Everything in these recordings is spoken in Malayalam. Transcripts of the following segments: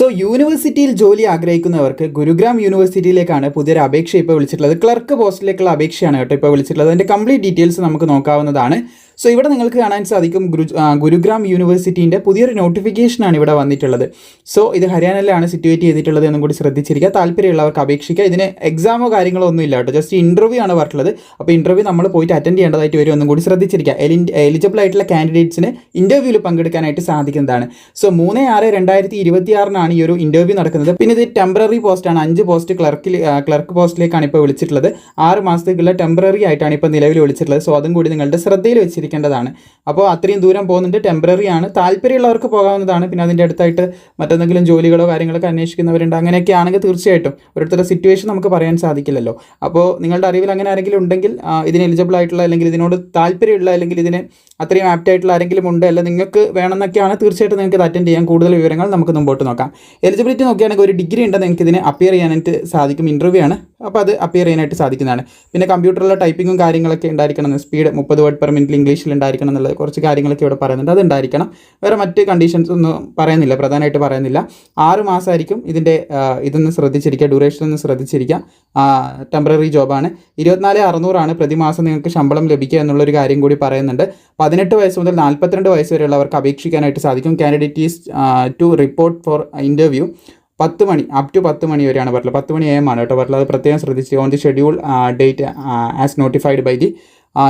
സോ യൂണിവേഴ്സിറ്റിയിൽ ജോലി ആഗ്രഹിക്കുന്നവർക്ക് ഗുരുഗ്രാം യൂണിവേഴ്സിറ്റിയിലേക്കാണ് പുതിയൊരു അപേക്ഷ ഇപ്പോൾ വിളിച്ചിട്ടുള്ളത്. ക്ലർക്ക് പോസ്റ്റിലേക്കുള്ള അപേക്ഷയാണ് കേട്ടോ ഇപ്പോൾ വിളിച്ചിട്ടുള്ളത്. അതിൻ്റെ കംപ്ലീറ്റ് ഡീറ്റെയിൽസ് നമുക്ക് നോക്കാവുന്നതാണ്. സോ ഇവിടെ നിങ്ങൾക്ക് കാണാൻ സാധിക്കും ഗുരുഗ്രാം യൂണിവേഴ്സിറ്റീൻ്റെ പുതിയൊരു നോട്ടിഫിക്കേഷനാണ് ഇവിടെ വന്നിട്ടുള്ളത്. സോ ഇത് ഹരിയാനയിലാണ് സിറ്റുവേറ്റ് ചെയ്തിട്ടുള്ളത് എന്നും കൂടി ശ്രദ്ധിച്ചിരിക്കുക. താല്പര്യമുള്ളവർക്ക് അപേക്ഷിക്കുക. ഇതിന് എക്സാമോ കാര്യങ്ങളോ ഒന്നും ഇല്ല കേട്ടോ, ജസ്റ്റ് ഇൻ്റർവ്യൂ ആണ് പറഞ്ഞിട്ടുള്ളത്. അപ്പോൾ ഇൻ്റർവ്യൂ നമ്മൾ പോയിട്ട് അറ്റൻഡ് ചെയ്യേണ്ടതായിട്ട് വരും എന്നും കൂടി ശ്രദ്ധിച്ചിരിക്കുക. എലിജിബിൾ ആയിട്ടുള്ള കാൻഡിഡേറ്റ്സിന് ഇൻ്റർവ്യൂവിൽ പങ്കെടുക്കാനായിട്ട് സാധിക്കുന്നതാണ്. സോ 3/6/2026 ഈ ഒരു ഇൻ്റർവ്യൂ നടക്കുന്നത്. പിന്നെ ഇത് ടെമ്പററി പോസ്റ്റാണ്. 5 പോസ്റ്റ് ക്ലർക്ക് പോസ്റ്റിലേക്കാണ് ഇപ്പോൾ വിളിച്ചിട്ടുള്ളത്. 6 മാസത്തേക്കുള്ള ടെമ്പററി ആയിട്ടാണ് ഇപ്പോൾ നിലവിൽ വിളിച്ചിട്ടുള്ളത്. സോ അതും കൂടി നിങ്ങളുടെ ശ്രദ്ധയിൽ വെച്ചിരിക്കേണ്ടതാണ്. അപ്പോൾ അത്രയും ദൂരം പോകുന്നുണ്ട്, ടെമ്പററി ആണ്. താല്പര്യമുള്ളവർക്ക് പോകാവുന്നതാണ്. പിന്നെ അതിൻ്റെ അടുത്തായിട്ട് മറ്റെന്തെങ്കിലും ജോലികളോ കാര്യങ്ങളൊക്കെ അന്വേഷിക്കുന്നവരുണ്ട്, അങ്ങനെയൊക്കെ ആണെങ്കിൽ തീർച്ചയായിട്ടും ഓരോരുത്തരുടെ സിറ്റുവേഷൻ നമുക്ക് പറയാൻ സാധിക്കില്ലല്ലോ. അപ്പോൾ നിങ്ങളുടെ അറിവിൽ അങ്ങനെ ആരെങ്കിലും ഉണ്ടെങ്കിൽ, ഇതിന് എലിജിബിൾ ആയിട്ടുള്ള അല്ലെങ്കിൽ ഇതിനോട് താല്പര്യമുള്ള അല്ലെങ്കിൽ ഇതിന് അത്രയും ആപ്റ്റ് ആയിട്ടുള്ള ആരെങ്കിലും ഉണ്ട്, അല്ലെങ്കിൽ നിങ്ങൾക്ക് വേണമെന്നൊക്കെയാണ്, തീർച്ചയായിട്ടും നിങ്ങൾക്ക് ഇത് അറ്റൻഡ് ചെയ്യാൻ. കൂടുതൽ വിവരങ്ങൾ നമുക്ക് മുമ്പോട്ട് നോക്കാം. എലിജിബിലിറ്റി നോക്കുകയാണെങ്കിൽ ഒരു ഡിഗ്രി ഉണ്ടെങ്കിൽ നിങ്ങൾക്ക് ഇതിന് അപ്പിയർ ചെയ്യാനായിട്ട് സാധിക്കും. ഇൻ്റർവ്യൂ ആണ്, അപ്പോൾ അത് അപ്പിയർ ചെയ്യാനായിട്ട് സാധിക്കുന്നതാണ്. പിന്നെ കമ്പ്യൂട്ടറിലെ ടൈപ്പിങ്ങും കാര്യങ്ങളൊക്കെ ഉണ്ടായിരിക്കണം. സ്പീഡ് 30 വേർഡ് പെർ മിനിറ്റിൽ ഇംഗ്ലീഷിൽ ഉണ്ടായിരിക്കണം എന്നുള്ളത് കുറച്ച് കാര്യങ്ങളൊക്കെ ഇവിടെ പറയുന്നുണ്ട്. അത് ഉണ്ടായിരിക്കണം. വേറെ മറ്റ് കണ്ടീഷൻസ് ഒന്നും പറയുന്നില്ല, പ്രധാനമായിട്ട് പറയുന്നില്ല. 6 മാസമായിരിക്കും ഇതിൻ്റെ ഇതൊന്ന് ശ്രദ്ധിച്ചിരിക്കുക, ഡ്യൂറേഷൻ ഒന്ന് ശ്രദ്ധിച്ചിരിക്കുക. ടെമ്പററി ജോബാണ്. 24,600 പ്രതിമാസം നിങ്ങൾക്ക് ശമ്പളം ലഭിക്കുക എന്നുള്ളൊരു കാര്യം കൂടി പറയുന്നുണ്ട്. 18 വയസ്സ് മുതൽ 42 വയസ്സ് വരെയുള്ളവർക്ക് അപേക്ഷിക്കാനായിട്ട് സാധിക്കും. Candidate is to report for interview 10 മണി അപ് ടു 10 മണി വരെയാണ് പറഞ്ഞത്. 10 മണി AM ആണ് കേട്ടോ പറഞ്ഞത്. അത് പ്രത്യേകം ശ്രദ്ധിച്ച് on the schedule date as notified by the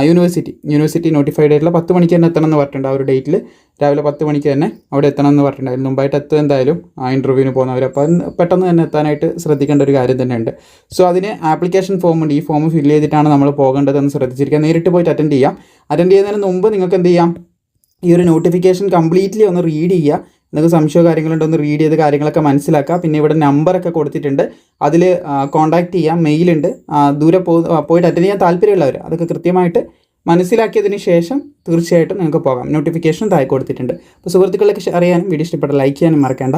university notified ആയിട്ടുള്ള 10 മണിക്ക് തന്നെ എത്തണം എന്ന് പറഞ്ഞിട്ടുണ്ട്. ആ ഒരു ഡേറ്റിൽ രാവിലെ 10 മണിക്ക് തന്നെ അവിടെ എത്തണം എന്ന് പറഞ്ഞിട്ടുണ്ട്. അതിന് മുമ്പായിട്ട് എത്തും എന്തായാലും ഇൻ്റർവ്യൂവിന് പോകുന്നവർ. അപ്പോൾ പെട്ടെന്ന് തന്നെ എത്താനായിട്ട് ശ്രദ്ധിക്കേണ്ട ഒരു കാര്യം തന്നെയുണ്ട്. സോ അതിന് ആപ്ലിക്കേഷൻ ഫോം ഉണ്ട്. ഈ ഫോം ഫില്ല് ചെയ്തിട്ടാണ് നമ്മൾ പോകേണ്ടതെന്ന് ശ്രദ്ധിച്ചിരിക്കുക. നേരിട്ട് പോയിട്ട് അറ്റൻഡ് ചെയ്യാം. അറ്റൻഡ് ചെയ്യുന്നതിന് മുമ്പ് നിങ്ങൾക്ക് എന്ത് ചെയ്യാം, ഈ ഒരു നോട്ടിഫിക്കേഷൻ കംപ്ലീറ്റ്ലി ഒന്ന് റീഡ് ചെയ്യുക. നിങ്ങൾക്ക് സംശയമോ കാര്യങ്ങളുണ്ടോ ഒന്ന് റീഡ് ചെയ്ത് കാര്യങ്ങളൊക്കെ മനസ്സിലാക്കുക. പിന്നെ ഇവിടെ നമ്പറൊക്കെ കൊടുത്തിട്ടുണ്ട്, അതിൽ കോൺടാക്റ്റ് ചെയ്യാം. മെയിലുണ്ട്. ദൂരെ പോയിട്ട് അറ്റൻഡ് ചെയ്യാൻ താല്പര്യമുള്ളവർ അതൊക്കെ കൃത്യമായിട്ട് മനസ്സിലാക്കിയതിന് ശേഷം തീർച്ചയായിട്ടും നിങ്ങൾക്ക് പോകാം. നോട്ടിഫിക്കേഷൻ താഴെ കൊടുത്തിട്ടുണ്ട്. അപ്പോൾ സുഹൃത്തുക്കളൊക്കെ ഷെയർ ചെയ്യാനും വീഡിയോ ഇഷ്ടപ്പെട്ട ലൈക്ക് ചെയ്യാനും മറക്കേണ്ട.